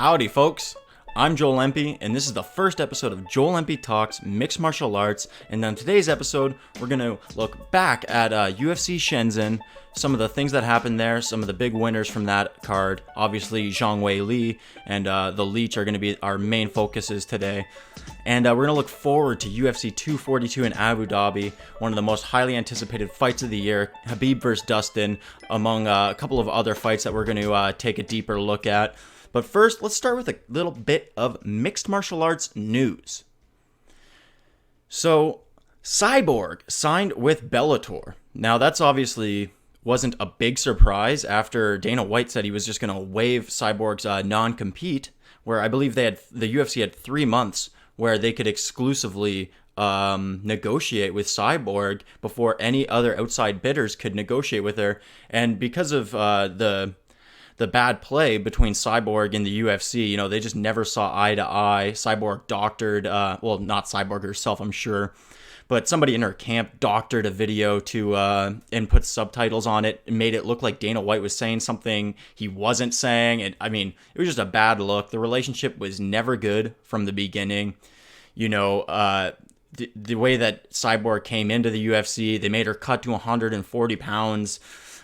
Howdy, folks. I'm Joel Empey, and this is the first episode of Joel Empey Talks Mixed Martial Arts. And on today's episode, we're going to look back at UFC Shenzen, some of the things that happened there, some of the big winners from that card. Obviously, Zhang Wei Li and the Leech are going to be our main focuses today. And we're going to look forward to UFC 242 in Abu Dhabi, one of the most highly anticipated fights of the year, Khabib vs. Dustin, among a couple of other fights that we're going to take a deeper look at. But first, let's start with a little bit of mixed martial arts news. So, Cyborg signed with Bellator. Now, that's obviously wasn't a big surprise after Dana White said he was just going to waive Cyborg's non-compete, where I believe the UFC had 3 months where they could exclusively negotiate with Cyborg before any other outside bidders could negotiate with her. And because of the bad play between Cyborg and the UFC, they just never saw eye to eye. Cyborg doctored, well, not Cyborg herself, I'm sure, but somebody in her camp doctored a video to and put subtitles on it and made it look like Dana White was saying something he wasn't saying. And I mean, it was just a bad look. The relationship was never good from the beginning. The way that Cyborg came into the UFC, they made her cut to 140 pounds.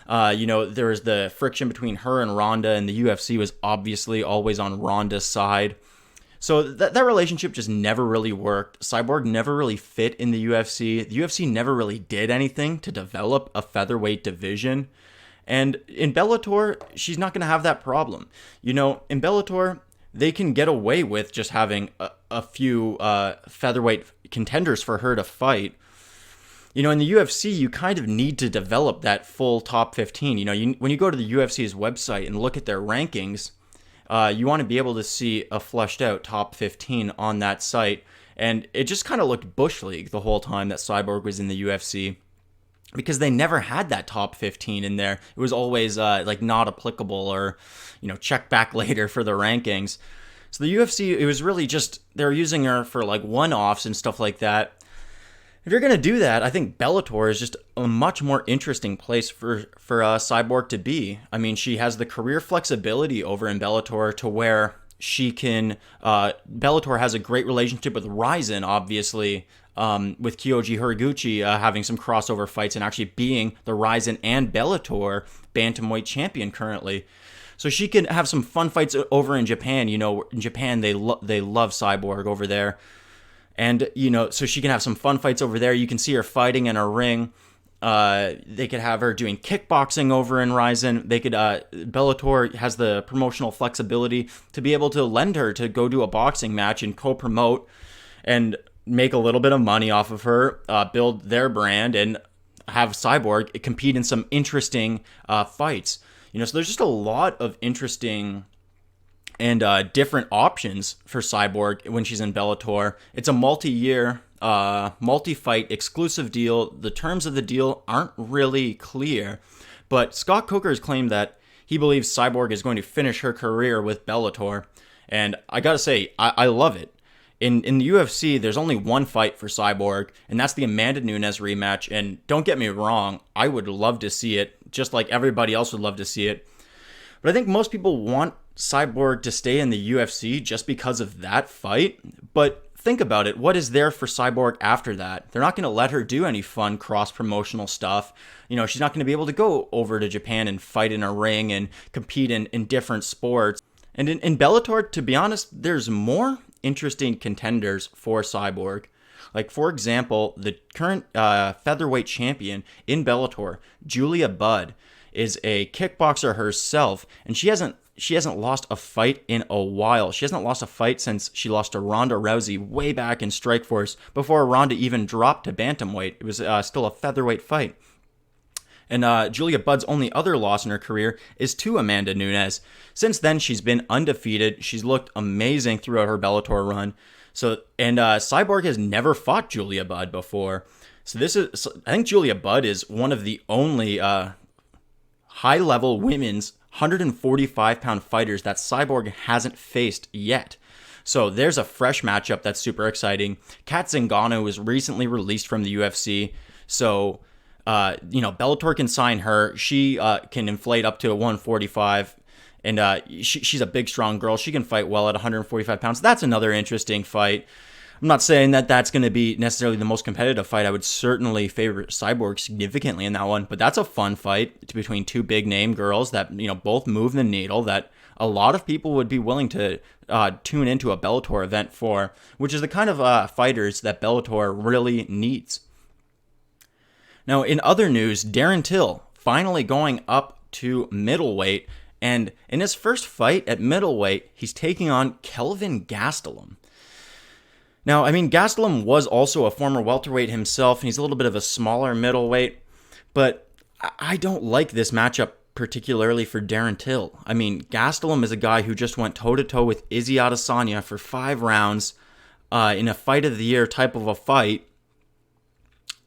There was the friction between her and Ronda, and the UFC was obviously always on Ronda's side. So that relationship just never really worked. Cyborg never really fit in the UFC. The UFC never really did anything to develop a featherweight division. And in Bellator, she's not going to have that problem. In Bellator, they can get away with just having a few featherweight contenders for her to fight. In the UFC, you kind of need to develop that full top 15. When you go to the UFC's website and look at their rankings, you want to be able to see a fleshed out top 15 on that site. And it just kind of looked Bush League the whole time that Cyborg was in the UFC, because they never had that top 15 in there. It was always not applicable, or, check back later for the rankings. So the UFC, it was really just, they're using her for one-offs and stuff like that. If you're going to do that, I think Bellator is just a much more interesting place for Cyborg to be. I mean, she has the career flexibility over in Bellator to where she can... Bellator has a great relationship with Ryzen, obviously, with Kyoji Horiguchi having some crossover fights and actually being the Ryzen and Bellator bantamweight champion currently. So she can have some fun fights over in Japan. In Japan, they love Cyborg over there. And, so she can have some fun fights over there. You can see her fighting in a ring. They could have her doing kickboxing over in Ryzen. Bellator has the promotional flexibility to be able to lend her to go do a boxing match and co-promote and make a little bit of money off of her, build their brand, and have Cyborg compete in some interesting fights. So there's just a lot of interesting and different options for Cyborg when she's in Bellator. It's a multi-year, multi-fight exclusive deal. The terms of the deal aren't really clear, but Scott Coker has claimed that he believes Cyborg is going to finish her career with Bellator, and I gotta say, I love it. In the UFC, there's only one fight for Cyborg, and that's the Amanda Nunes rematch, and don't get me wrong, I would love to see it, just like everybody else would love to see it. But I think most people want Cyborg to stay in the UFC just because of that fight. But think about it. What is there for Cyborg after that? They're not going to let her do any fun cross-promotional stuff. She's not going to be able to go over to Japan and fight in a ring and compete in different sports. And in Bellator, to be honest, there's more interesting contenders for Cyborg. Like, for example, the current featherweight champion in Bellator, Julia Budd, is a kickboxer herself, and she hasn't lost a fight in a while. She hasn't lost a fight since she lost to Ronda Rousey way back in Strikeforce, before Ronda even dropped to bantamweight. It was still a featherweight fight. And Julia Budd's only other loss in her career is to Amanda Nunes. Since then, she's been undefeated. She's looked amazing throughout her Bellator run. Cyborg has never fought Julia Budd before. I think Julia Budd is one of the only high-level women's 145-pound fighters that Cyborg hasn't faced yet. So there's a fresh matchup that's super exciting. Kat Zingano was recently released from the UFC, so Bellator can sign her. She can inflate up to a 145, And she's a big, strong girl. She can fight well at 145 pounds. That's another interesting fight. I'm not saying that that's going to be necessarily the most competitive fight. I would certainly favor Cyborg significantly in that one. But that's a fun fight between two big name girls that, both move the needle, that a lot of people would be willing to tune into a Bellator event for, which is the kind of fighters that Bellator really needs. Now, in other news, Darren Till finally going up to middleweight. And in his first fight at middleweight, he's taking on Kelvin Gastelum. Now, Gastelum was also a former welterweight himself, and he's a little bit of a smaller middleweight. But I don't like this matchup particularly for Darren Till. Gastelum is a guy who just went toe-to-toe with Izzy Adesanya for 5 rounds in a fight of the year type of a fight.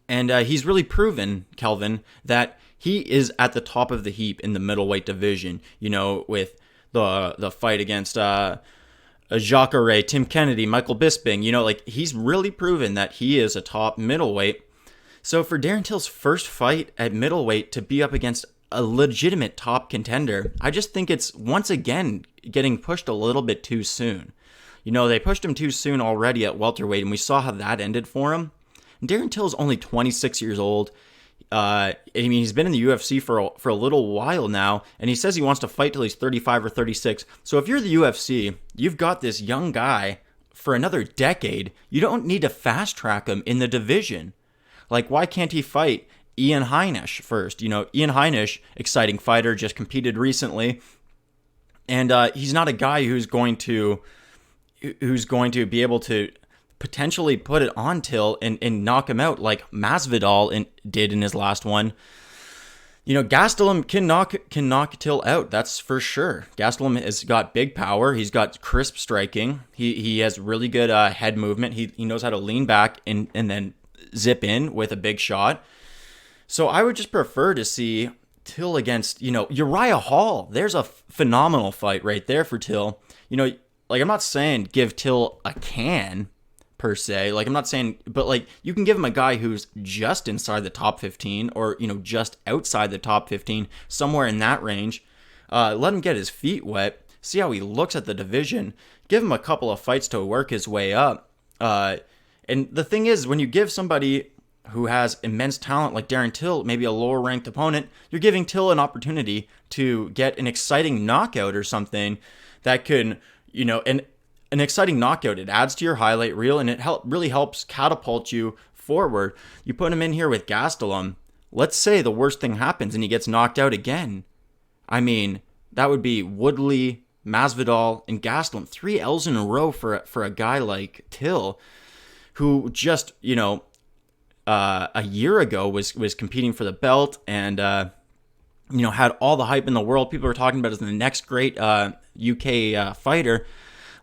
And he's really proven, Kelvin, that he is at the top of the heap in the middleweight division, with the fight against Jacare, Tim Kennedy, Michael Bisping. He's really proven that he is a top middleweight. So for Darren Till's first fight at middleweight to be up against a legitimate top contender, I just think it's once again getting pushed a little bit too soon. They pushed him too soon already at welterweight, and we saw how that ended for him. And Darren Till is only 26 years old. He's been in the UFC for a little while now, and he says he wants to fight till he's 35 or 36. So if you're the UFC, you've got this young guy for another decade. You don't need to fast track him in the division. Why can't he fight Ian Heinisch first? Ian Heinisch, exciting fighter, just competed recently, and he's not a guy who's going to be able to potentially put it on Till and knock him out like Masvidal did in his last one. Gastelum can knock Till out, that's for sure. Gastelum has got big power. He's got crisp striking. He has really good head movement. He knows how to lean back and then zip in with a big shot. So I would just prefer to see Till against, Uriah Hall. There's a phenomenal fight right there for Till. I'm not saying give Till a can per se. I'm not saying, but you can give him a guy who's just inside the top 15 or, just outside the top 15, somewhere in that range. Let him get his feet wet, see how he looks at the division, give him a couple of fights to work his way up. And the thing is, when you give somebody who has immense talent like Darren Till, maybe a lower ranked opponent, you're giving Till an opportunity to get an exciting knockout or something that can, an exciting knockout. It adds to your highlight reel, and it really helps catapult you forward. You put him in here with Gastelum. Let's say the worst thing happens and he gets knocked out again. That would be Woodley, Masvidal, and Gastelum. 3 L's in a row for a guy like Till, who just, a year ago was competing for the belt and, had all the hype in the world. People were talking about as the next great UK fighter.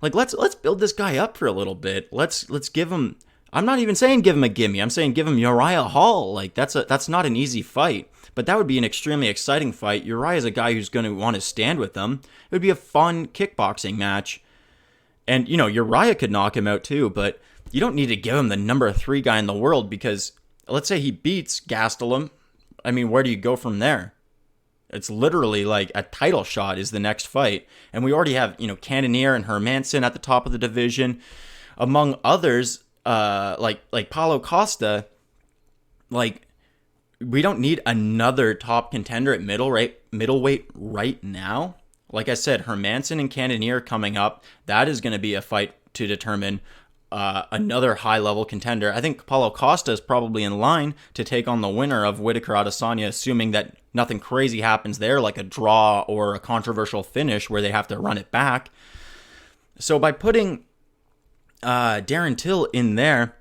Let's build this guy up for a little bit. Let's give him. I'm not even saying give him a gimme. I'm saying give him Uriah Hall. That's not an easy fight, but that would be an extremely exciting fight. Uriah is a guy who's going to want to stand with them. It would be a fun kickboxing match, and Uriah could knock him out too. But you don't need to give him the number 3 guy in the world, because let's say he beats Gastelum. Where do you go from there? It's literally like a title shot is the next fight. And we already have, Cannonier and Hermanson at the top of the division. Among others, like Paulo Costa, we don't need another top contender at middleweight right now. Like I said, Hermanson and Cannonier coming up. That is going to be a fight to determine another high-level contender. I think Paulo Costa is probably in line to take on the winner of Whittaker Adesanya, assuming that nothing crazy happens there, like a draw or a controversial finish where they have to run it back. So by putting Darren Till in there,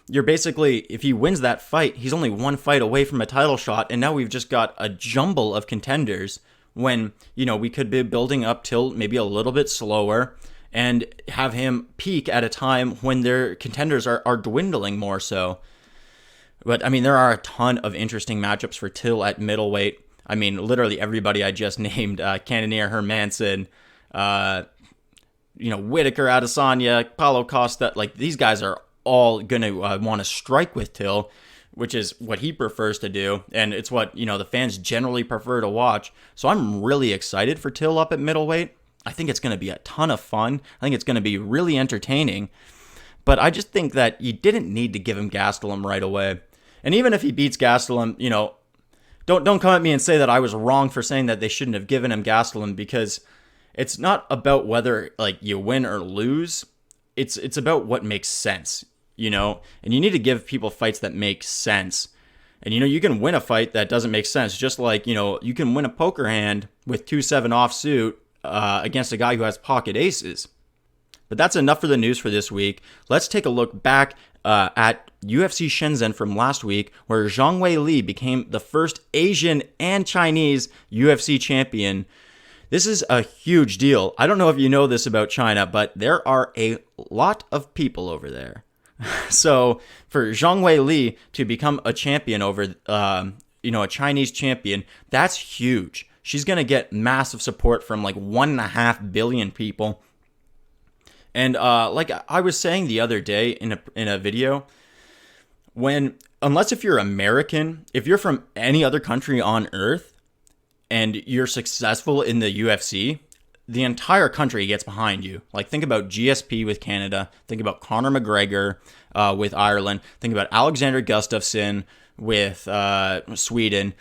you're basically, if he wins that fight, he's only 1 fight away from a title shot, and now we've just got a jumble of contenders when, we could be building up Till maybe a little bit slower and have him peak at a time when their contenders are dwindling more so. But, there are a ton of interesting matchups for Till at middleweight. Literally everybody I just named, Cannonier, Hermanson, Whittaker, Adesanya, Paulo Costa, these guys are all going to want to strike with Till. which is what he prefers to do, and it's what, the fans generally prefer to watch. So I'm really excited for Till up at middleweight. I think it's going to be a ton of fun. I think it's going to be really entertaining. But I just think that you didn't need to give him Gastelum right away. And even if he beats Gastelum, don't come at me and say that I was wrong for saying that they shouldn't have given him Gastelum, because it's not about whether you win or lose. It's about what makes sense, and you need to give people fights that make sense. And you can win a fight that doesn't make sense, just like you can win a poker hand with 2-7 offsuit against a guy who has pocket aces. But that's enough for the news for this week. Let's take a look back at UFC Shenzen from last week, where Zhang Weili became the first Asian and Chinese UFC champion. This is a huge deal. I don't know if you know this about China, but there are a lot of people over there. So for Zhang Weili to become a champion over, a Chinese champion, that's huge. She's going to get massive support from 1.5 billion people. And like I was saying the other day in a video, unless if you're American, if you're from any other country on earth and you're successful in the UFC, the entire country gets behind you. Think about GSP with Canada, think about Conor McGregor with Ireland, think about Alexander Gustafsson with Sweden.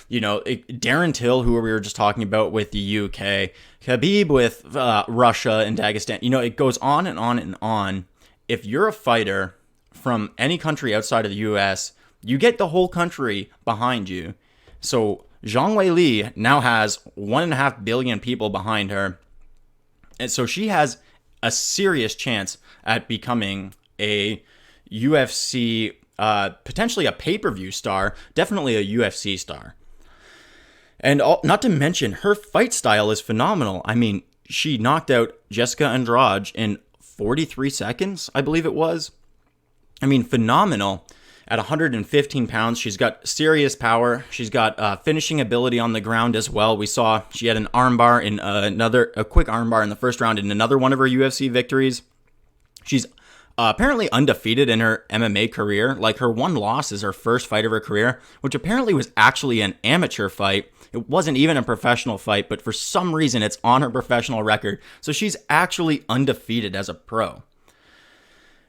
Darren Till, who we were just talking about with the UK, Khabib with Russia and Dagestan. It goes on and on and on. If you're a fighter from any country outside of the US, you get the whole country behind you. So Zhang Weili now has 1.5 billion people behind her. And so she has a serious chance at becoming a UFC, potentially a pay-per-view star, definitely a UFC star. And not to mention, her fight style is phenomenal. I mean, she knocked out Jessica Andrade in 43 seconds, I believe it was. I mean, phenomenal. At 115 pounds, she's got serious power. She's got finishing ability on the ground as well. We saw she had an armbar in a quick armbar in the first round in another one of her UFC victories. She's apparently undefeated in her MMA career. Her one loss is her first fight of her career, which apparently was actually an amateur fight. It wasn't even a professional fight, but for some reason it's on her professional record. So she's actually undefeated as a pro.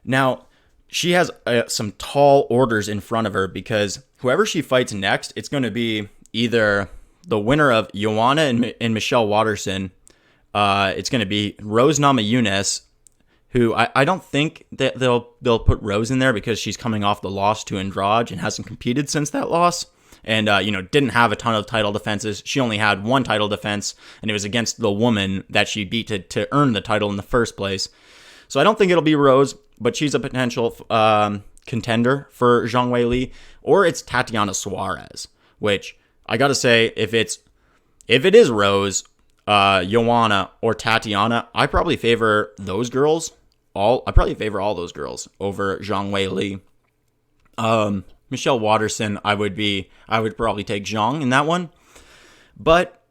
Now, she has some tall orders in front of her, because whoever she fights next, it's going to be either the winner of Joanna and Michelle Waterson. It's going to be Rose Namajunas, who I don't think that they'll put Rose in there because she's coming off the loss to Andrade and hasn't competed since that loss. And, didn't have a ton of title defenses. She only had one title defense, and it was against the woman that she beat to earn the title in the first place. So I don't think it'll be Rose, but she's a potential contender for Zhang Weili. Or it's Tatiana Suarez, which I got to say, if it is Rose, Joanna, or Tatiana, I probably favor those girls. I probably favor all those girls over Zhang Weili. Michelle Waterson, I would probably take Zhang in that one. But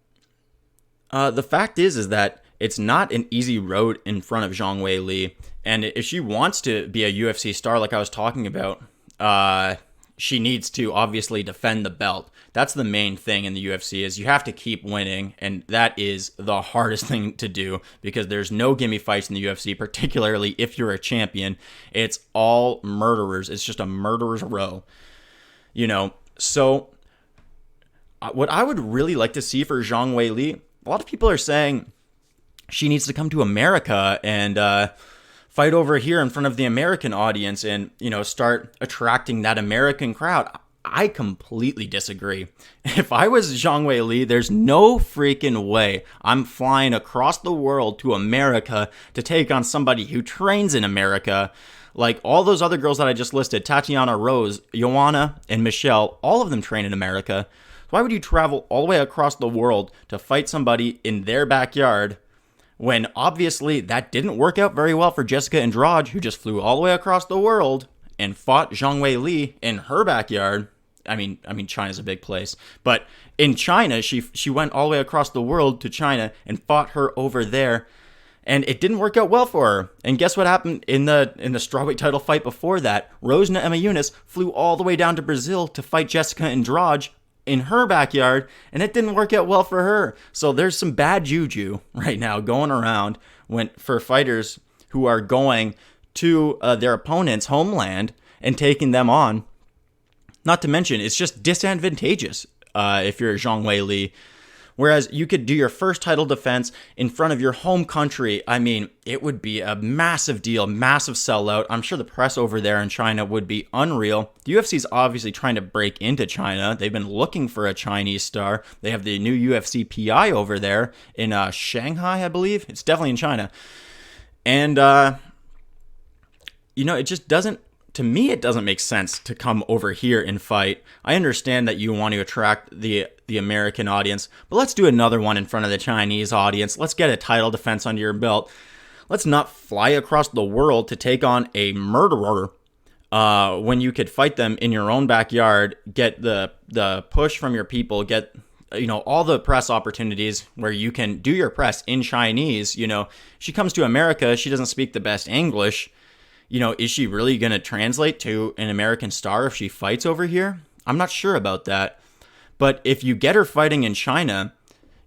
the fact is that it's not an easy road in front of Zhang Weili. And if she wants to be a UFC star, like I was talking about, she needs to obviously defend the belt. That's the main thing in the UFC, is you have to keep winning, and that is the hardest thing to do, because there's no gimme fights in the UFC, particularly if you're a champion. It's all murderers. It's just a murderer's row. So what I would really like to see for Zhang Weili, a lot of people are saying she needs to come to America and fight over here in front of the American audience and, start attracting that American crowd. I completely disagree. If I was Zhang Weili, there's no freaking way I'm flying across the world to America to take on somebody who trains in America. Like all those other girls that I just listed, Tatiana, Rose, Joanna, and Michelle, all of them train in America. Why would you travel all the way across the world to fight somebody in their backyard when obviously that didn't work out very well for Jessica Andrade, who just flew all the way across the world and fought Zhang Weili in her backyard? I mean, China's a big place, but in China, she went all the way across the world to China and fought her over there. And it didn't work out well for her. And guess what happened in the strawweight title fight before that? Rose Namajunas flew all the way down to Brazil to fight Jessica Andrade in her backyard, and it didn't work out well for her. So there's some bad juju right now going around for fighters who are going to their opponent's homeland and taking them on. Not to mention, it's just disadvantageous if you're Zhang Weili. Whereas you could do your first title defense in front of your home country. I mean, it would be a massive deal, massive sellout. I'm sure the press over there in China would be unreal. The UFC is obviously trying to break into China. They've been looking for a Chinese star. They have the new UFC PI over there in Shanghai, I believe. It's definitely in China. And, it just doesn't, to me, it doesn't make sense to come over here and fight. I understand that you want to attract the American audience, but let's do another one in front of the Chinese audience. Let's get a title defense under your belt. Let's not fly across the world to take on a murderer when you could fight them in your own backyard, get the push from your people, get all the press opportunities where you can do your press in Chinese. She comes to America, she doesn't speak the best English. Is she really going to translate to an American star if she fights over here? I'm not sure about that. But if you get her fighting in China,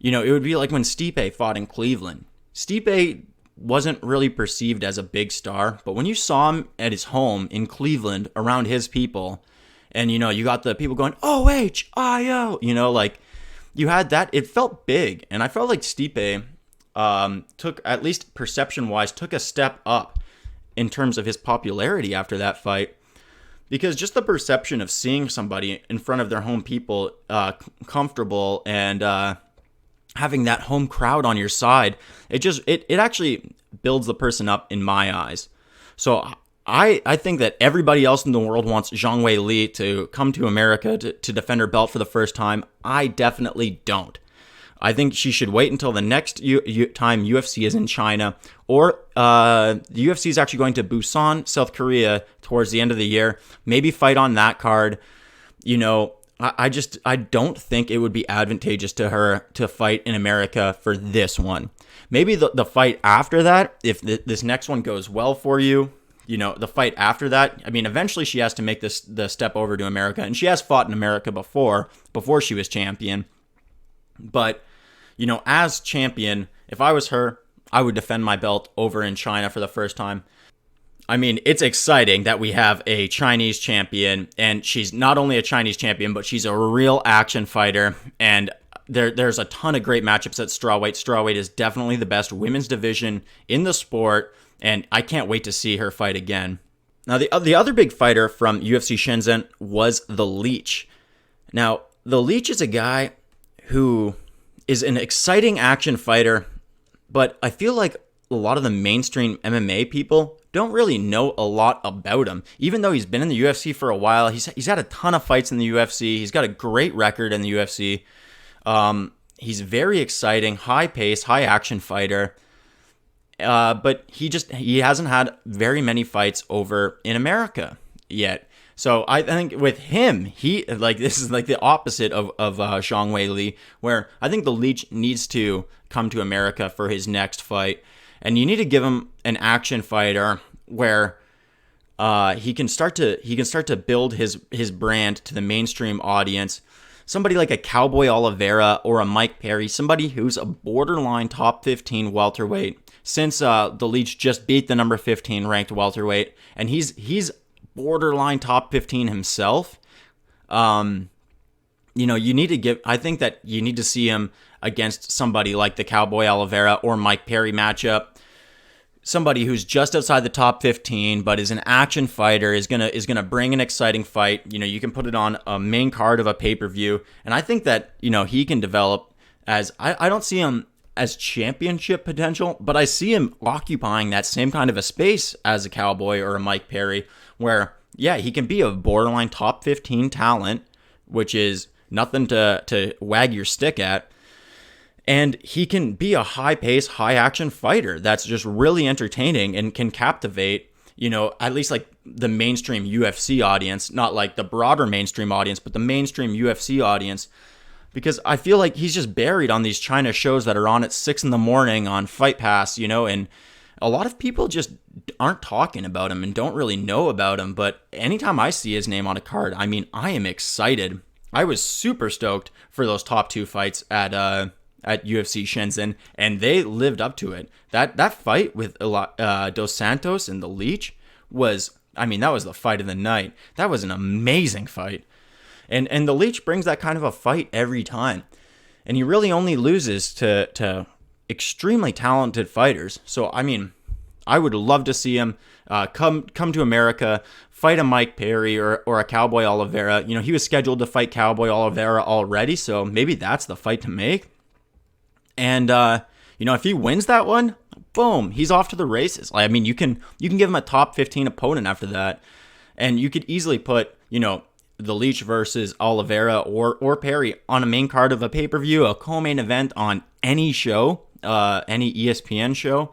it would be like when Stipe fought in Cleveland. Stipe wasn't really perceived as a big star, but when you saw him at his home in Cleveland around his people, and, you got the people going, OHIO, you had that, it felt big. And I felt like Stipe took, at least perception-wise, took a step up in terms of his popularity after that fight, because just the perception of seeing somebody in front of their home people comfortable and having that home crowd on your side, it actually builds the person up in my eyes. So I think that everybody else in the world wants Zhang Weili to come to America to defend her belt for the first time. I definitely don't. I think she should wait until the next time UFC is in China, or the UFC is actually going to Busan, South Korea, towards the end of the year. Maybe fight on that card. I don't think it would be advantageous to her to fight in America for this one. Maybe the fight after that, if this next one goes well for you, the fight after that, eventually she has to make the step over to America, and she has fought in America before she was champion. But, as champion, if I was her, I would defend my belt over in China for the first time. It's exciting that we have a Chinese champion, and she's not only a Chinese champion, but she's a real action fighter, and there's a ton of great matchups at strawweight. Strawweight is definitely the best women's division in the sport, and I can't wait to see her fight again. Now, the other big fighter from UFC Shenzhen was the Leech. Now, the Leech is a guy who is an exciting action fighter, but I feel like a lot of the mainstream MMA people don't really know a lot about him. Even though he's been in the UFC for a while, he's had a ton of fights in the UFC. He's got a great record in the UFC. He's very exciting, high pace, high action fighter. But he hasn't had very many fights over in America yet. So I think with him, this is like the opposite of Zhang Weili, where I think the Leech needs to come to America for his next fight, and you need to give him an action fighter where he can start to build his brand to the mainstream audience. Somebody like a Cowboy Oliveira or a Mike Perry, somebody who's a borderline top 15 welterweight, since the Leech just beat the number 15 ranked welterweight, and he's borderline top 15 himself. I think that you need to see him against somebody like the Cowboy Oliveira or Mike Perry matchup. Somebody who's just outside the top 15, but is an action fighter, is gonna bring an exciting fight. You can put it on a main card of a pay-per-view, and I think that he can develop as I don't see him as championship potential, but I see him occupying that same kind of a space as a Cowboy or a Mike Perry, where, yeah, he can be a borderline top 15 talent, which is nothing to wag your stick at, and he can be a high-pace, high-action fighter that's just really entertaining and can captivate, at least like the mainstream UFC audience, not like the broader mainstream audience, but the mainstream UFC audience. because I feel like he's just buried on these China shows that are on at 6 in the morning on Fight Pass, and a lot of people just aren't talking about him and don't really know about him. But anytime I see his name on a card, I mean, I am excited. I was super stoked for those top 2 fights at UFC Shenzen, and they lived up to it. That fight with Dos Santos and the Leech was, I mean, that was the fight of the night. That was an amazing fight. And the Leech brings that kind of a fight every time. And he really only loses to extremely talented fighters. So, I mean, I would love to see him come to America, fight a Mike Perry or a Cowboy Oliveira. He was scheduled to fight Cowboy Oliveira already, so maybe that's the fight to make. And, if he wins that one, boom, he's off to the races. I mean, you can give him a top 15 opponent after that. And you could easily put, the Leech versus Oliveira or Perry on a main card of a pay-per-view, a co-main event on any show, any ESPN show.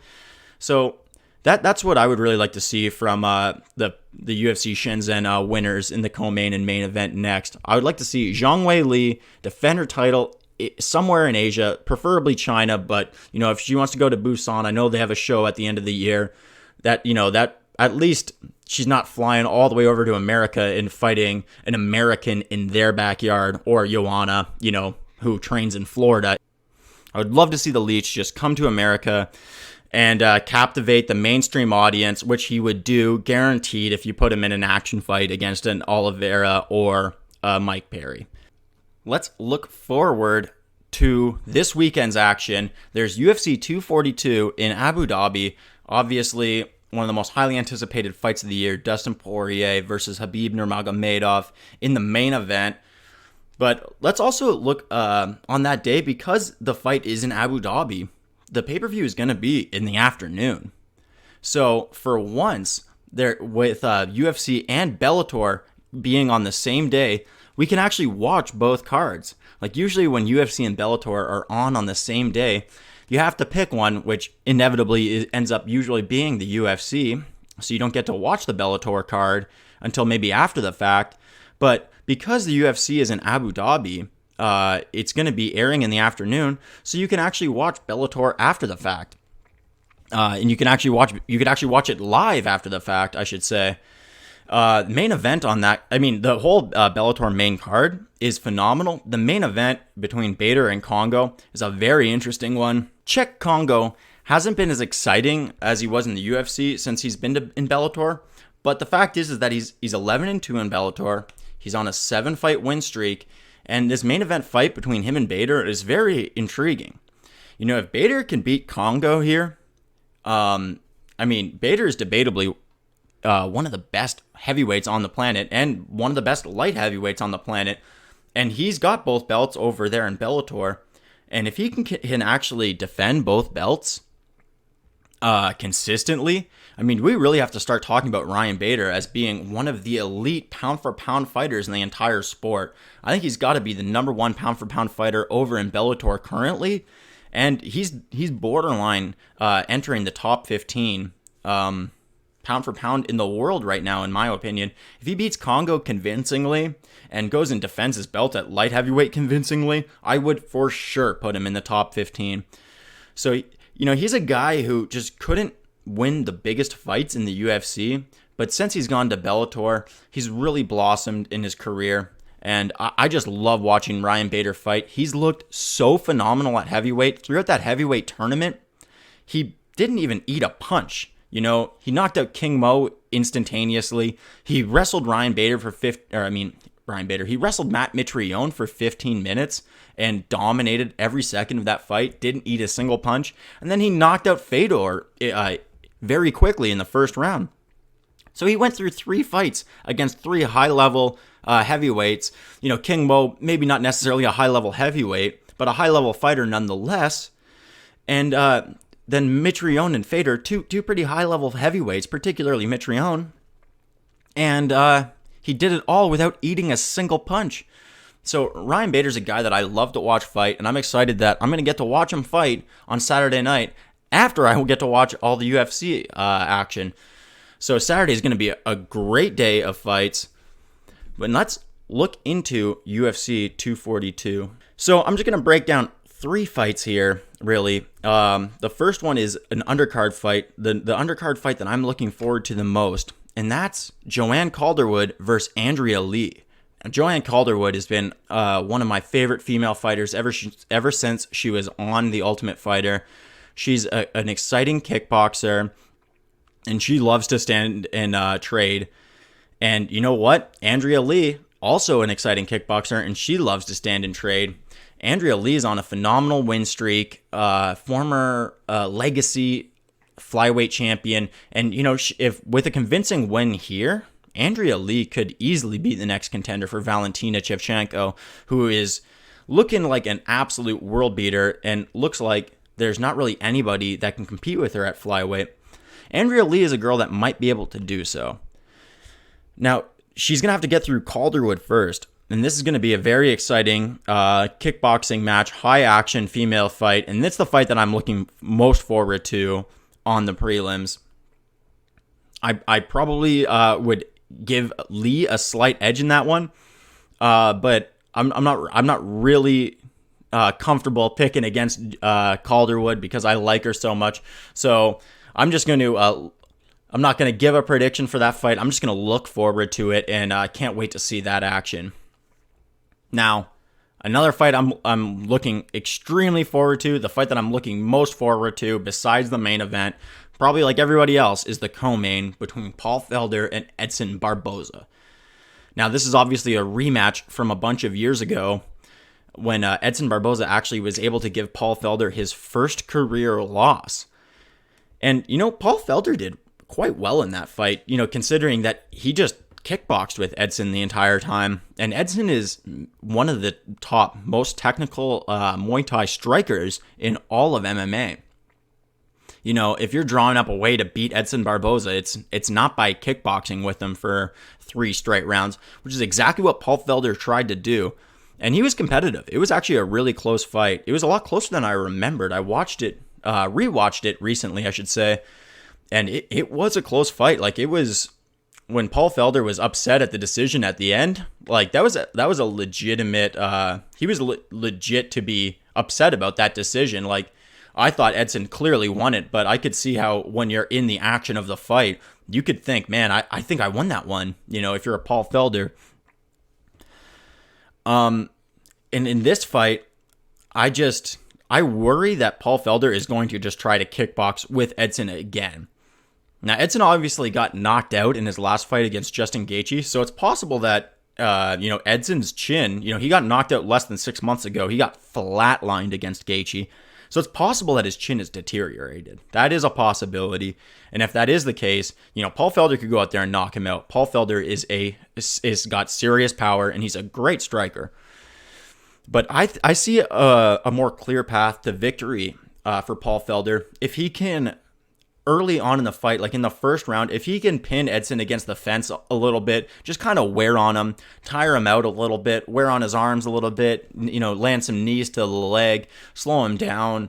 So that's what I would really like to see from the UFC Shenzhen winners in the co-main and main event next. I would like to see Zhang Weili defend her title somewhere in Asia, preferably China, but if she wants to go to Busan, I know they have a show at the end of the year that at least she's not flying all the way over to America and fighting an American in their backyard, or Joanna, who trains in Florida. I would love to see the Leech just come to America and captivate the mainstream audience, which he would do guaranteed if you put him in an action fight against an Oliveira or Mike Perry. Let's look forward to this weekend's action. There's UFC 242 in Abu Dhabi. Obviously, one of the most highly anticipated fights of the year, Dustin Poirier versus Khabib Nurmagomedov in the main event. But let's also look on that day, because the fight is in Abu Dhabi, the pay-per-view is going to be in the afternoon. So for once, there with UFC and Bellator being on the same day, we can actually watch both cards. Like usually when UFC and Bellator are on the same day, you have to pick one, which inevitably ends up usually being the UFC. So you don't get to watch the Bellator card until maybe after the fact. But because the UFC is in Abu Dhabi, it's going to be airing in the afternoon, so you can actually watch Bellator after the fact. And you could actually watch it live after the fact, I should say. Main event on that, I mean, the whole Bellator main card is phenomenal. The main event between Bader and Kongo is a very interesting one. Czech Kongo hasn't been as exciting as he was in the UFC since he's been in Bellator, but the fact is that he's 11-2 in Bellator. He's on a 7-fight win streak, and this main event fight between him and Bader is very intriguing. If Bader can beat Kongo here, I mean, Bader is debatably one of the best heavyweights on the planet and one of the best light heavyweights on the planet. And he's got both belts over there in Bellator. And if he can actually defend both belts consistently, I mean, we really have to start talking about Ryan Bader as being one of the elite pound-for-pound fighters in the entire sport. I think he's got to be the number one pound-for-pound fighter over in Bellator currently. And he's borderline entering the top 15 pound for pound in the world right now, in my opinion. If he beats Kongo convincingly and goes and defends his belt at light heavyweight convincingly, I would for sure put him in the top 15. So, he's a guy who just couldn't win the biggest fights in the UFC, but since he's gone to Bellator, he's really blossomed in his career. And I just love watching Ryan Bader fight. He's looked so phenomenal at heavyweight. Throughout that heavyweight tournament, he didn't even eat a punch. He knocked out King Mo instantaneously. He wrestled Ryan Bader he wrestled Matt Mitrione for 15 minutes and dominated every second of that fight. Didn't eat a single punch. And then he knocked out Fedor very quickly in the first round. So he went through 3 fights against 3 high-level heavyweights. King Mo, maybe not necessarily a high-level heavyweight, but a high-level fighter nonetheless. And then Mitrione and Fedor, two pretty high-level heavyweights, particularly Mitrione. And he did it all without eating a single punch. So Ryan Bader's a guy that I love to watch fight, and I'm excited that I'm going to get to watch him fight on Saturday night after I will get to watch all the UFC action. So Saturday is going to be a great day of fights. But let's look into UFC 242. So I'm just going to break down 3 fights here, really. The first one is an undercard fight, the undercard fight that I'm looking forward to the most, and that's Joanne Calderwood versus Andrea Lee. Now, Joanne Calderwood has been one of my favorite female fighters ever since she was on The Ultimate Fighter. She's an exciting kickboxer, and she loves to stand and trade. And you know what? Andrea Lee, also an exciting kickboxer, and she loves to stand and trade. Andrea Lee is on a phenomenal win streak, former legacy flyweight champion. And, you know, if with a convincing win here, Andrea Lee could easily be the next contender for Valentina Shevchenko, who is looking like an absolute world beater and looks like there's not really anybody that can compete with her at flyweight. Andrea Lee is a girl that might be able to do so. Now, she's going to have to get through Calderwood first, and this is going to be a very exciting kickboxing match, high-action female fight, and it's the fight that I'm looking most forward to on the prelims. I probably would give Lee a slight edge in that one, but I'm not really comfortable picking against Calderwood because I like her so much. So I'm just going to I'm not going to give a prediction for that fight. I'm just going to look forward to it, and I can't wait to see that action. Now, another fight I'm looking extremely forward to, the fight that I'm looking most forward to besides the main event, probably like everybody else, is the co-main between Paul Felder and Edson Barboza. Now, this is obviously a rematch from a bunch of years ago when Edson Barboza actually was able to give Paul Felder his first career loss. And, you know, Paul Felder did quite well in that fight, you know, considering that he just kickboxed with Edson the entire time. And Edson is one of the top, most technical Muay Thai strikers in all of MMA. You know, if you're drawing up a way to beat Edson Barboza, it's not by kickboxing with him for 3 straight rounds, which is exactly what Paul Felder tried to do. And he was competitive. It was actually a really close fight. It was a lot closer than I remembered. I rewatched it recently, I should say. And it was a close fight. Like, it was, when Paul Felder was upset at the decision at the end, like, that was a legitimate, he was legit to be upset about that decision. Like, I thought Edson clearly won it, but I could see how when you're in the action of the fight, you could think, man, I think I won that one, you know, if you're a Paul Felder. And in this fight, I worry that Paul Felder is going to just try to kickbox with Edson again. Now, Edson obviously got knocked out in his last fight against Justin Gaethje, so it's possible that, you know, Edson's chin, you know, he got knocked out less than 6 months ago. He got flatlined against Gaethje. So it's possible that his chin is deteriorated. That is a possibility. And if that is the case, you know, Paul Felder could go out there and knock him out. Paul Felder is got serious power, and he's a great striker. But I see a more clear path to victory for Paul Felder if he can, early on in the fight, like in the first round, if he can pin Edson against the fence a little bit, just kind of wear on him, tire him out a little bit, wear on his arms a little bit, you know, land some knees to the leg, slow him down.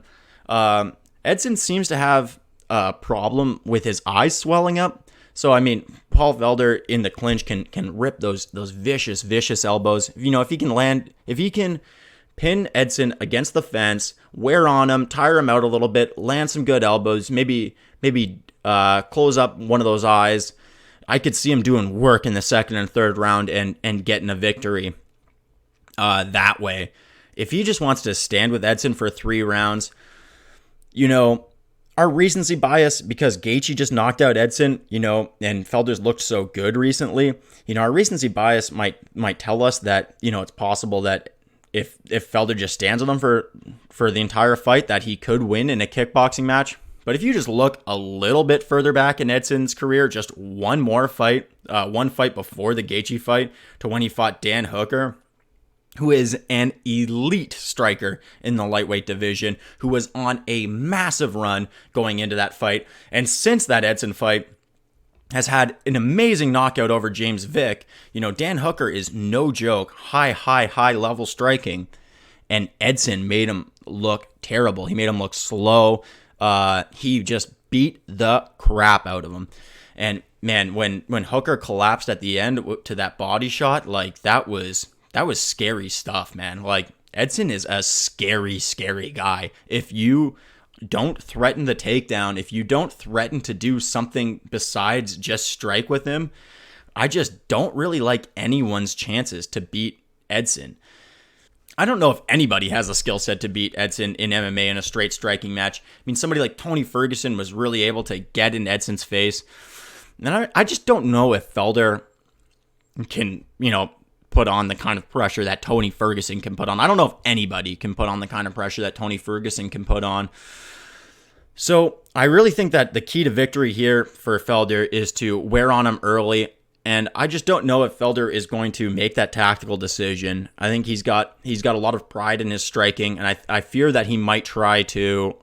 Edson seems to have a problem with his eyes swelling up. So, I mean, Paul Felder in the clinch can rip those vicious elbows. You know, if he can pin Edson against the fence, wear on him, tire him out a little bit, land some good elbows, maybe close up one of those eyes, I could see him doing work in the second and third round and getting a victory that way. If he just wants to stand with Edson for 3 rounds, you know, our recency bias, because Gaethje just knocked out Edson, you know, and Felder's looked so good recently, you know, our recency bias might tell us that, you know, it's possible that if Felder just stands with him for the entire fight, that he could win in a kickboxing match. But if you just look a little bit further back in Edson's career, just one fight before the Gaethje fight to when he fought Dan Hooker, who is an elite striker in the lightweight division, who was on a massive run going into that fight. And since that Edson fight, has had an amazing knockout over James Vick. You know, Dan Hooker is no joke, high level striking. And Edson made him look terrible. He made him look slow. He just beat the crap out of him. And man, when Hooker collapsed at the end to that body shot, like that was scary stuff, man. Like Edson is a scary, scary guy. If you don't threaten the takedown, if you don't threaten to do something besides just strike with him, I just don't really like anyone's chances to beat Edson. I don't know if anybody has a skill set to beat Edson in MMA in a straight striking match. I mean, somebody like Tony Ferguson was really able to get in Edson's face. And I just don't know if Felder can, put on the kind of pressure that Tony Ferguson can put on. I don't know if anybody can put on the kind of pressure that Tony Ferguson can put on. So I really think that the key to victory here for Felder is to wear on him early. And I just don't know if Felder is going to make that tactical decision. I think he's got a lot of pride in his striking, and I fear that he might try to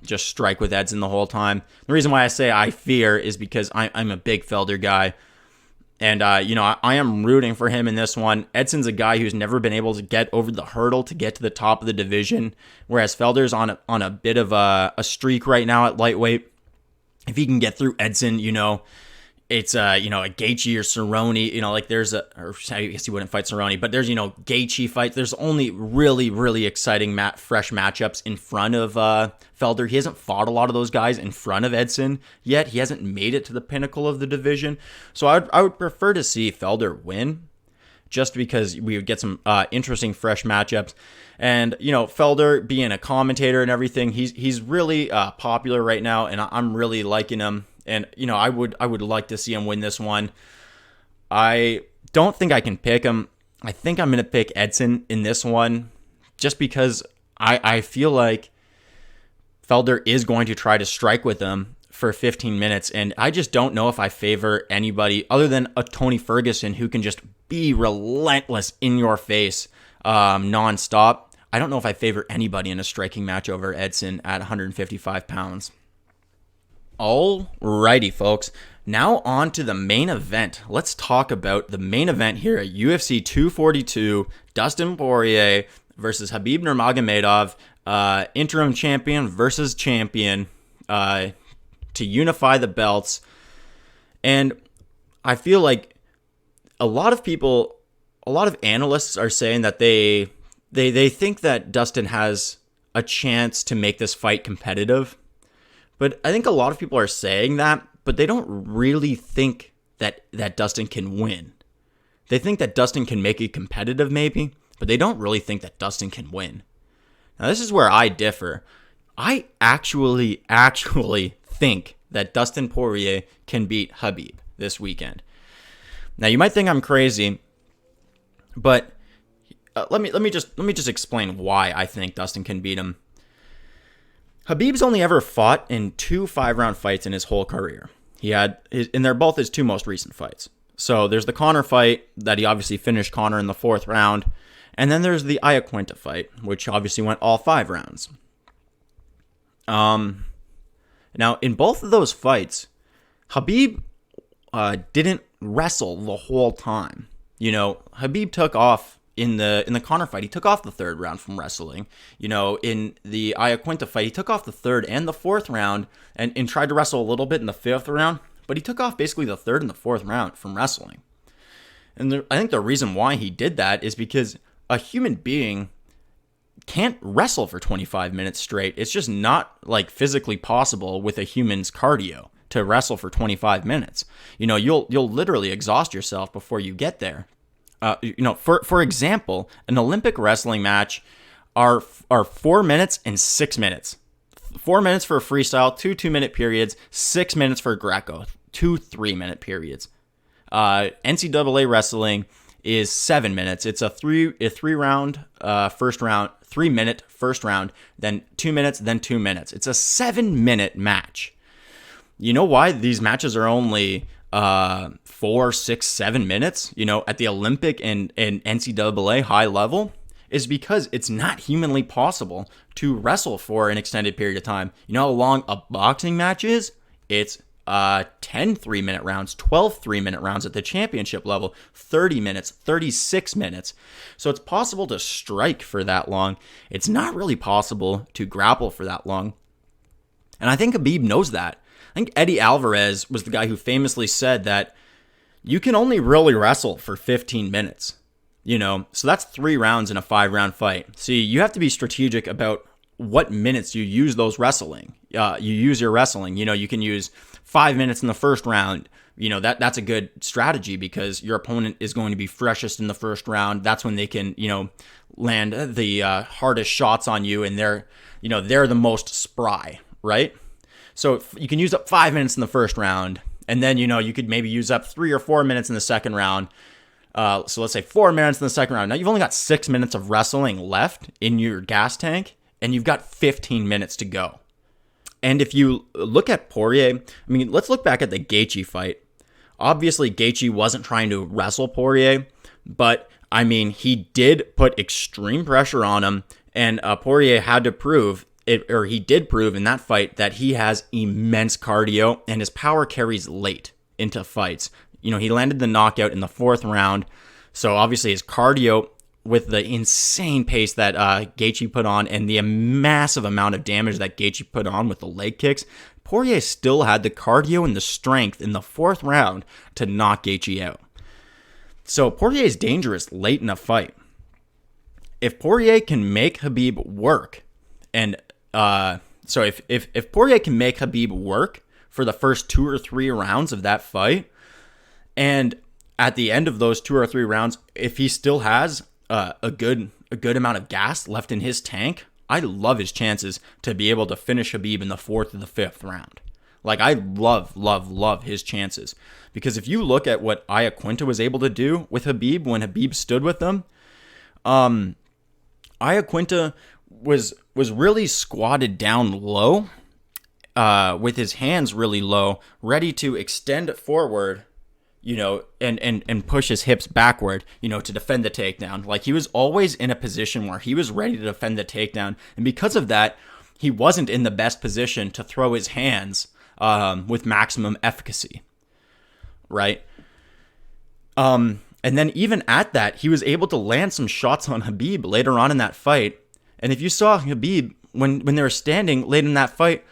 just strike with Edson the whole time. The reason why I say I fear is because I'm a big Felder guy, and I am rooting for him in this one. Edson's a guy who's never been able to get over the hurdle to get to the top of the division, whereas Felder's on a bit of a streak right now at lightweight. If he can get through Edson, it's a J.E.T or Cerrone, or I guess he wouldn't fight Cerrone, but there's J.E.T fights. There's only really, really exciting fresh matchups in front of Felder. He hasn't fought a lot of those guys in front of Edson yet. He hasn't made it to the pinnacle of the division. So I would prefer to see Felder win, just because we would get some interesting fresh matchups. And Felder being a commentator and everything, he's really popular right now, and I'm really liking him. And, I would like to see him win this one. I don't think I can pick him. I think I'm going to pick Edson in this one, just because I feel like Felder is going to try to strike with him for 15 minutes. And I just don't know if I favor anybody other than a Tony Ferguson who can just be relentless in your face nonstop. I don't know if I favor anybody in a striking match over Edson at 155 pounds. Alrighty, folks. Now on to the main event. Let's talk about the main event here at UFC 242. Dustin Poirier versus Khabib Nurmagomedov, interim champion versus champion, to unify the belts. And I feel like a lot of analysts are saying that they think that Dustin has a chance to make this fight competitive. But I think a lot of people are saying that, but they don't really think that Dustin can win. They think that Dustin can make it competitive maybe, but they don't really think that Dustin can win. Now this is where I differ. I actually think that Dustin Poirier can beat Khabib this weekend. Now you might think I'm crazy, but let me just explain why I think Dustin can beat him. Khabib's only ever fought in 2 5-round fights in his whole career. And they're both his 2 most recent fights. So there's the Conor fight that he obviously finished Conor in the 4th round, and then there's the Iaquinta fight, which obviously went all 5 rounds. Now in both of those fights, Khabib didn't wrestle the whole time. Khabib took off. In the Conor fight, he took off the 3rd round from wrestling. In the Iaquinta fight, he took off the 3rd and the 4th round and tried to wrestle a little bit in the 5th round, but he took off basically the 3rd and the 4th round from wrestling. And I think the reason why he did that is because a human being can't wrestle for 25 minutes straight. It's just not physically possible with a human's cardio to wrestle for 25 minutes. You'll literally exhaust yourself before you get there. For example, an Olympic wrestling match are 4 minutes and 6 minutes. 4 minutes for a freestyle, 2 2-minute periods, 6 minutes for Greco, 2 3-minute periods. NCAA wrestling is 7 minutes. It's a 3-round first round, 3-minute first round, then 2 minutes, then 2 minutes. It's a 7-minute match. You know why these matches are only 4, 6, 7 minutes, at the Olympic and NCAA high level, is because it's not humanly possible to wrestle for an extended period of time. You know how long a boxing match is? It's 10 3-minute rounds, 12 3-minute rounds at the championship level, 30 minutes, 36 minutes. So it's possible to strike for that long. It's not really possible to grapple for that long. And I think Khabib knows that. I think Eddie Alvarez was the guy who famously said that you can only really wrestle for 15 minutes. So that's 3 rounds in a 5-round fight. See, you have to be strategic about what minutes you use those wrestling. You use your wrestling. You can use 5 minutes in the first round. That's a good strategy because your opponent is going to be freshest in the first round. That's when they can, land the hardest shots on you, and they're the most spry, right? So you can use up 5 minutes in the first round, and then, you could maybe use up 3 or 4 minutes in the second round. So let's say 4 minutes in the second round. Now you've only got 6 minutes of wrestling left in your gas tank, and you've got 15 minutes to go. And if you look at Poirier, let's look back at the Gaethje fight. Obviously, Gaethje wasn't trying to wrestle Poirier, but he did put extreme pressure on him, and Poirier had to prove it, or he did prove in that fight that he has immense cardio and his power carries late into fights. He landed the knockout in the 4th round, so obviously his cardio, with the insane pace that Gaethje put on and the massive amount of damage that Gaethje put on with the leg kicks, Poirier still had the cardio and the strength in the 4th round to knock Gaethje out. So Poirier is dangerous late in a fight. If Poirier can make Khabib work, and if Poirier can make Khabib work for the first 2 or 3 rounds of that fight, and at the end of those 2 or 3 rounds, if he still has a good amount of gas left in his tank, I love his chances to be able to finish Khabib in the 4th or the 5th round. I love his chances. Because if you look at what Iaquinta was able to do with Khabib when Khabib stood with him, Iaquinta was really squatted down low, with his hands really low, ready to extend forward, and push his hips backward, to defend the takedown. He was always in a position where he was ready to defend the takedown. And because of that, he wasn't in the best position to throw his hands with maximum efficacy, right? And then even at that, he was able to land some shots on Khabib later on in that fight. And if you saw Khabib, when they were standing late in that fight,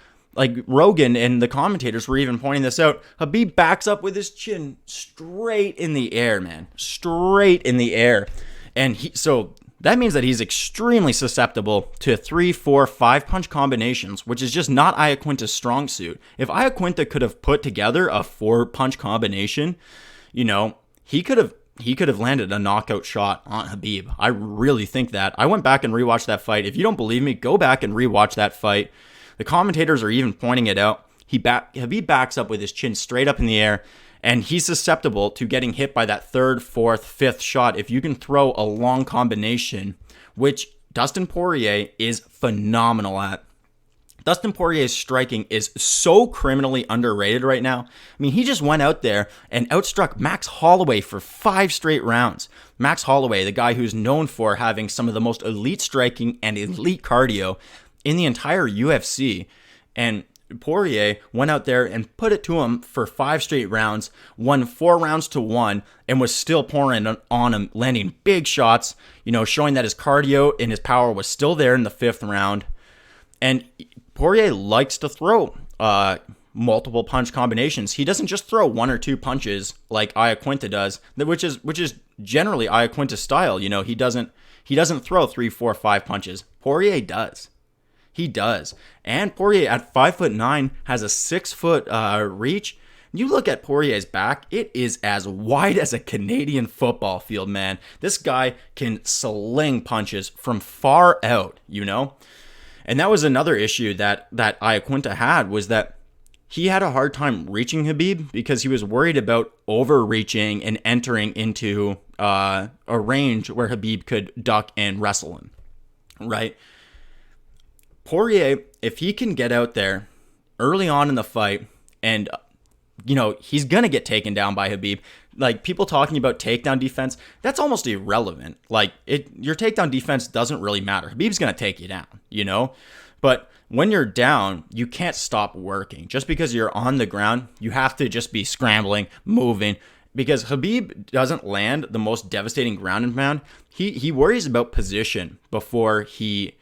Rogan and the commentators were even pointing this out, Khabib backs up with his chin straight in the air, man. Straight in the air. And so that means that he's extremely susceptible to 3, 4, 5 punch combinations, which is just not Iaquinta's strong suit. If Iaquinta could have put together a 4 punch combination, he could have landed a knockout shot on Khabib. I really think that. I went back and rewatched that fight. If you don't believe me, go back and rewatch that fight. The commentators are even pointing it out. Khabib backs up with his chin straight up in the air, and he's susceptible to getting hit by that 3rd, 4th, 5th shot if you can throw a long combination, which Dustin Poirier is phenomenal at. Dustin Poirier's striking is so criminally underrated right now. He just went out there and outstruck Max Holloway for 5 straight rounds. Max Holloway, the guy who's known for having some of the most elite striking and elite cardio in the entire UFC, and Poirier went out there and put it to him for 5 straight rounds, won 4 rounds to 1, and was still pouring on him, landing big shots, showing that his cardio and his power was still there in the 5th round. And Poirier likes to throw multiple punch combinations. He doesn't just throw 1 or 2 punches like Iaquinta does, which is generally Iaquinta's style. He doesn't throw 3, 4, 5 punches. Poirier does. He does. And Poirier at 5'9" has a 6-foot reach. You look at Poirier's back, it is as wide as a Canadian football field, man. This guy can sling punches from far out, And that was another issue that Iaquinta had, was that he had a hard time reaching Khabib because he was worried about overreaching and entering into a range where Khabib could duck and wrestle him, right? Poirier, if he can get out there early on in the fight and, he's going to get taken down by Khabib. People talking about takedown defense, that's almost irrelevant. Your takedown defense doesn't really matter. Khabib's going to take you down, But when you're down, you can't stop working. Just because you're on the ground, you have to just be scrambling, moving. Because Khabib doesn't land the most devastating ground and pound. He worries about position before he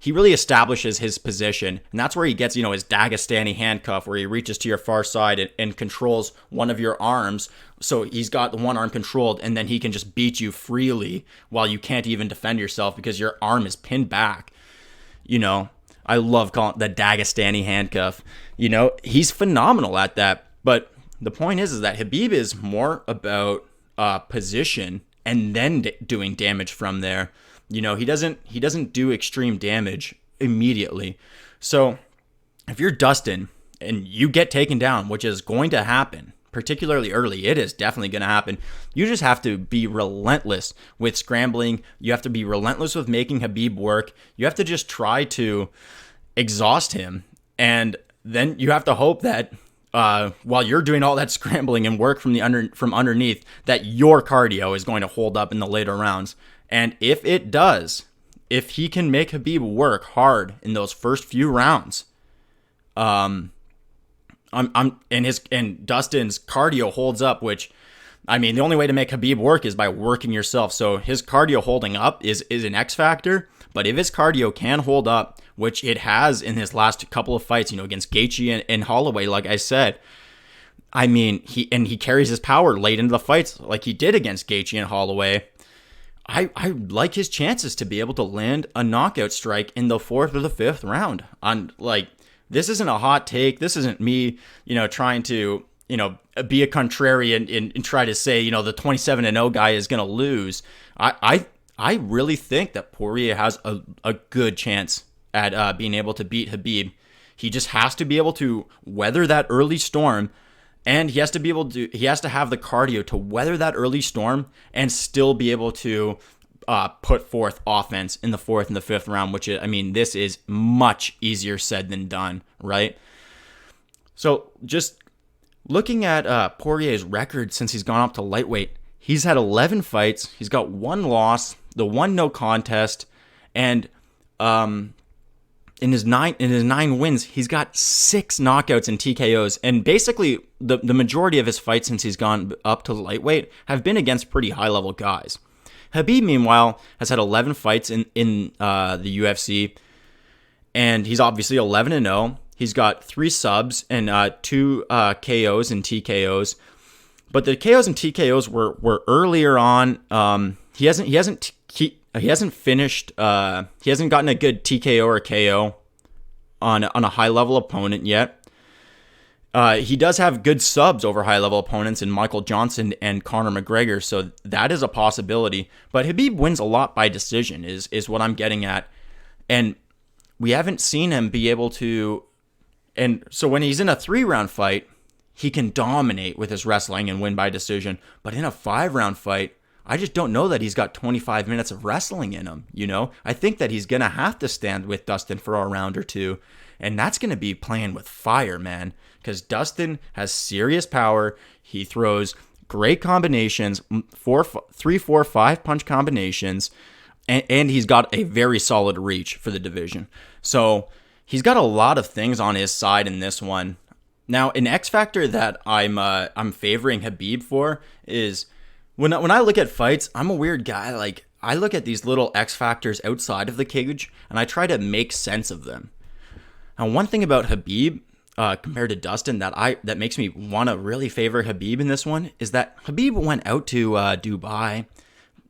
he really establishes his position, and that's where he gets, his Dagestani handcuff, where he reaches to your far side and controls one of your arms. So he's got the one arm controlled, and then he can just beat you freely while you can't even defend yourself because your arm is pinned back. I love calling it the Dagestani handcuff. He's phenomenal at that. But the point is that Khabib is more about position and then doing damage from there. He doesn't do extreme damage immediately. So if you're Dustin and you get taken down, which is going to happen, particularly early, it is definitely going to happen. You just have to be relentless with scrambling. You have to be relentless with making Khabib work. You have to just try to exhaust him. And then you have to hope that while you're doing all that scrambling and work from underneath, that your cardio is going to hold up in the later rounds. And if it does, if he can make Khabib work hard in those first few rounds, and Dustin's cardio holds up, which, the only way to make Khabib work is by working yourself. So his cardio holding up is an X factor. But if his cardio can hold up, which it has in his last couple of fights, against Gaethje and Holloway, like I said, he carries his power late into the fights like he did against Gaethje and Holloway. I like his chances to be able to land a knockout strike in the 4th or the 5th round. This isn't a hot take. This isn't me, trying to, be a contrarian and try to say, the 27-0 guy is going to lose. I really think that Poirier has a good chance at being able to beat Khabib. He just has to be able to weather that early storm. And he has to have the cardio to weather that early storm and still be able to put forth offense in the 4th and the 5th round, which this is much easier said than done, right? So just looking at Poirier's record since he's gone up to lightweight, he's had 11 fights. He's got 1 loss, the 1 no contest, and in his 9 wins, he's got 6 knockouts and TKOs. And basically, the majority of his fights since he's gone up to lightweight have been against pretty high-level guys. Khabib, meanwhile, has had 11 fights in the UFC, and he's obviously 11-0. He's got 3 subs and 2 KOs and TKOs. But the KOs and TKOs were earlier on. He hasn't finished. He hasn't gotten a good TKO or KO on a high level opponent yet. He does have good subs over high level opponents in Michael Johnson and Conor McGregor, so that is a possibility. But Khabib wins a lot by decision, is what I'm getting at, and we haven't seen him be able to. And so when he's in a 3-round fight, he can dominate with his wrestling and win by decision. But in a 5-round fight, I just don't know that he's got 25 minutes of wrestling in him, I think that he's going to have to stand with Dustin for a round or two, and that's going to be playing with fire, man, because Dustin has serious power. He throws great combinations, 3, 4, 5 punch combinations, and he's got a very solid reach for the division. So he's got a lot of things on his side in this one. Now, an X factor that I'm favoring Khabib for is when I look at fights, I'm a weird guy. Like, I look at these little X factors outside of the cage and I try to make sense of them. Now, one thing about Khabib compared to Dustin that makes me want to really favor Khabib in this one is that Khabib went out to Dubai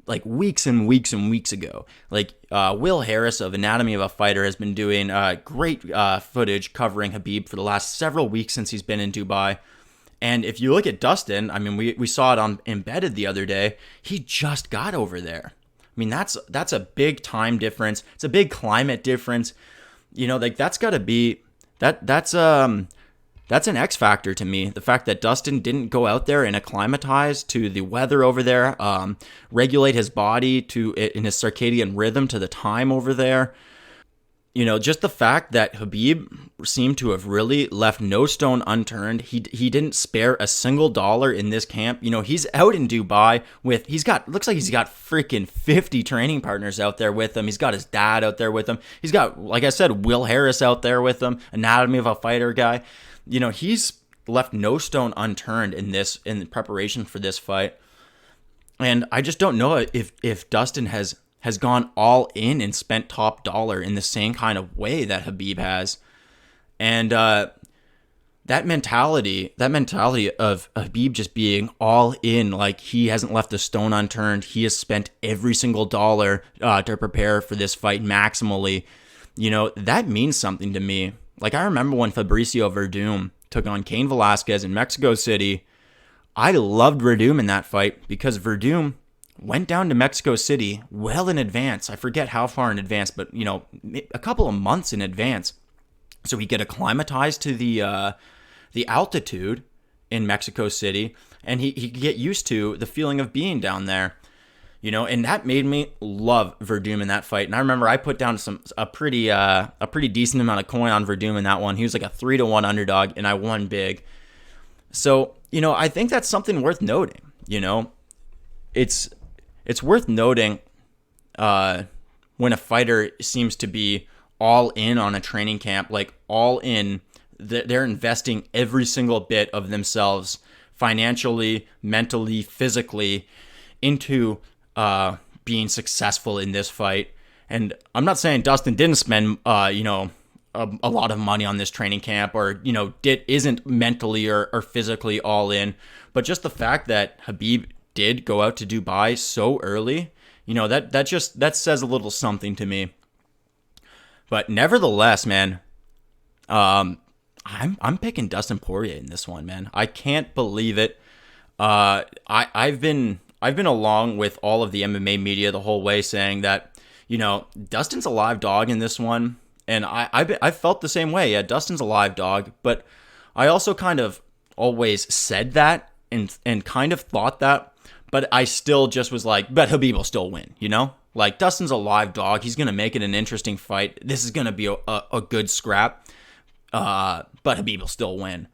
like weeks and weeks and weeks ago. Like Will Harris of Anatomy of a Fighter has been doing great footage covering Khabib for the last several weeks since he's been in Dubai. And if you look at Dustin, we saw it on Embedded the other day. He just got over there. That's a big time difference. It's a big climate difference. That's got to be that's an X factor to me. The fact that Dustin didn't go out there and acclimatize to the weather over there, regulate his body in his circadian rhythm to the time over there. Just the fact that Khabib seemed to have really left no stone unturned. He didn't spare a single dollar in this camp. He's out in Dubai looks like he's got freaking 50 training partners out there with him. He's got his dad out there with him. He's got, like I said, Will Harris out there with him, Anatomy of a Fighter guy. He's left no stone unturned in preparation for this fight. And I just don't know if Dustin has has gone all in and spent top dollar in the same kind of way that Khabib has. And that mentality of Khabib just being all in, like he hasn't left a stone unturned. He has spent every single dollar to prepare for this fight maximally. You know, that means something to me. Like, I remember when Fabricio Verdum took on Cain Velasquez in Mexico City. I loved Verdum in that fight because Verdum went down to Mexico City well in advance. I forget how far in advance, but, you know, a couple of months in advance. So he get acclimatized to the altitude in Mexico City, and he could get used to the feeling of being down there. You know, and that made me love Verdum in that fight. And I remember I put down a pretty decent amount of coin on Verdum in that one. He was like a 3-1 underdog, and I won big. So, you know, I think that's something worth noting. You know, it's worth noting when a fighter seems to be all in on a training camp, like all in. They're investing every single bit of themselves, financially, mentally, physically, into being successful in this fight. And I'm not saying Dustin didn't spend, a lot of money on this training camp, or, you know, isn't mentally or physically all in. But just the fact that Khabib did go out to Dubai so early, you know, that says a little something to me. But nevertheless, man, I'm picking Dustin Poirier in this one, man. I can't believe it. I've been along with all of the MMA media the whole way, saying that, you know, Dustin's a live dog in this one, and I felt the same way. Yeah, Dustin's a live dog, but I also kind of always said that and kind of thought that, but I still just was like, but Khabib will still win, you know? Like, Dustin's a live dog. He's gonna make it an interesting fight. This is gonna be a good scrap. But Khabib will still win.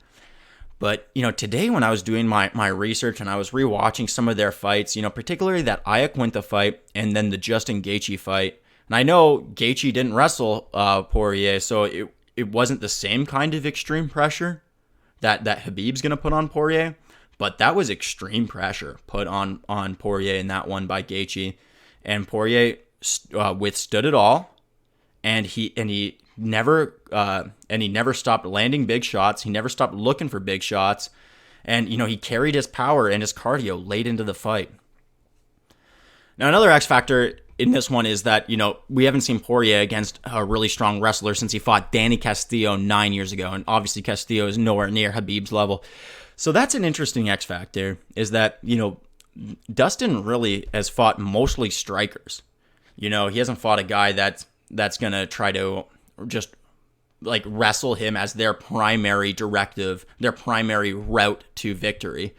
But, you know, today when I was doing my research and I was rewatching some of their fights, you know, particularly that Iaquinta fight and then the Justin Gaethje fight. And I know Gaethje didn't wrestle Poirier, so it wasn't the same kind of extreme pressure that Khabib's going to put on Poirier. But that was extreme pressure put on Poirier in that one by Gaethje. And Poirier withstood it all. And he never stopped landing big shots. He never stopped looking for big shots. And, you know, he carried his power and his cardio late into the fight. Now, another X factor in this one is that, you know, we haven't seen Poirier against a really strong wrestler since he fought Danny Castillo 9 years ago. And obviously Castillo is nowhere near Khabib's level. So that's an interesting X factor, is that, you know, Dustin really has fought mostly strikers. You know, he hasn't fought a guy that's going to try to just like wrestle him as their primary directive, their primary route to victory.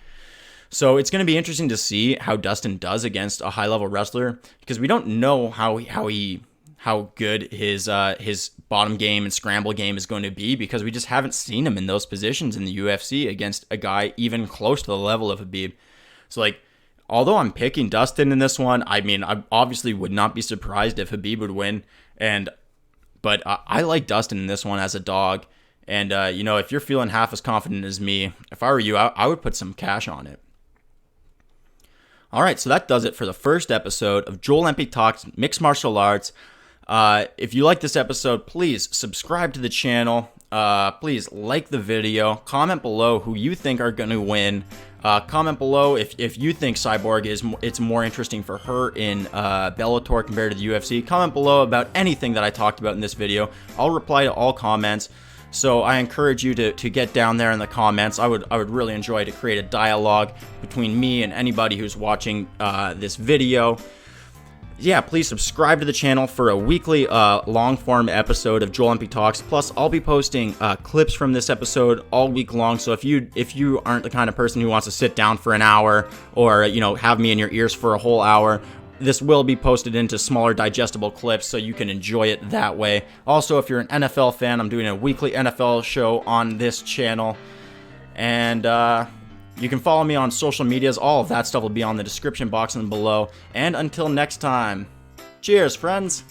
So it's going to be interesting to see how Dustin does against a high-level wrestler, because we don't know how good his bottom game and scramble game is going to be, because we just haven't seen him in those positions in the UFC against a guy even close to the level of Khabib. So, like, although I'm picking Dustin in this one, I mean, I obviously would not be surprised if Khabib would win, but I like Dustin in this one as a dog. And, you know, if you're feeling half as confident as me, if I were you, I would put some cash on it. All right, so that does it for the first episode of Joel Empey Talks Mixed Martial Arts. If you like this episode, please subscribe to the channel. Please like the video. Comment below who you think are going to win. Comment below if you think Cyborg it's more interesting for her in Bellator compared to the UFC. Comment below about anything that I talked about in this video. I'll reply to all comments. So I encourage you to get down there in the comments. I would really enjoy to create a dialogue between me and anybody who's watching this video. Yeah, please subscribe to the channel for a weekly long-form episode of Joel Empey Talks. Plus, I'll be posting clips from this episode all week long. So if you aren't the kind of person who wants to sit down for an hour, or, you know, have me in your ears for a whole hour, this will be posted into smaller digestible clips so you can enjoy it that way. Also, if you're an NFL fan, I'm doing a weekly NFL show on this channel. And you can follow me on social medias. All of that stuff will be on the description box and below. And until next time, cheers, friends.